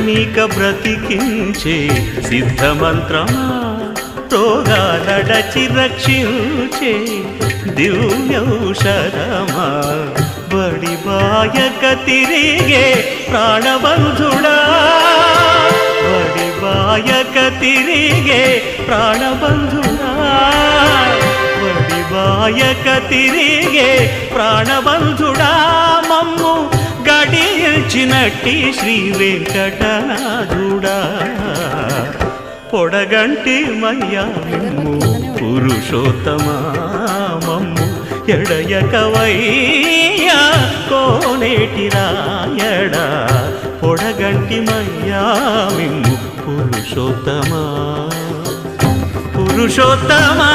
నీక బ్రతికించే సిద్ధమంత్రమా రోగాలడచి రక్షించే దివ్యౌషధమా బడి బాయక తిరిగే ప్రాణబంధుడా బడి బాయక తిరిగే ప్రాణబంధుడా బడి బాయక తిరిగే ప్రాణబంధుడా మమ్ము గడిచినట్టి శ్రీ వెంకటనాథుడా పొడగంటి మయ్యా మిమ్ము పురుషోత్తమా మమ్ము ఎడయకవయ్యా కోనేటి రాయడా పొడగంటి మయ్యా మిమ్ము పురుషోత్తమా పురుషోత్తమా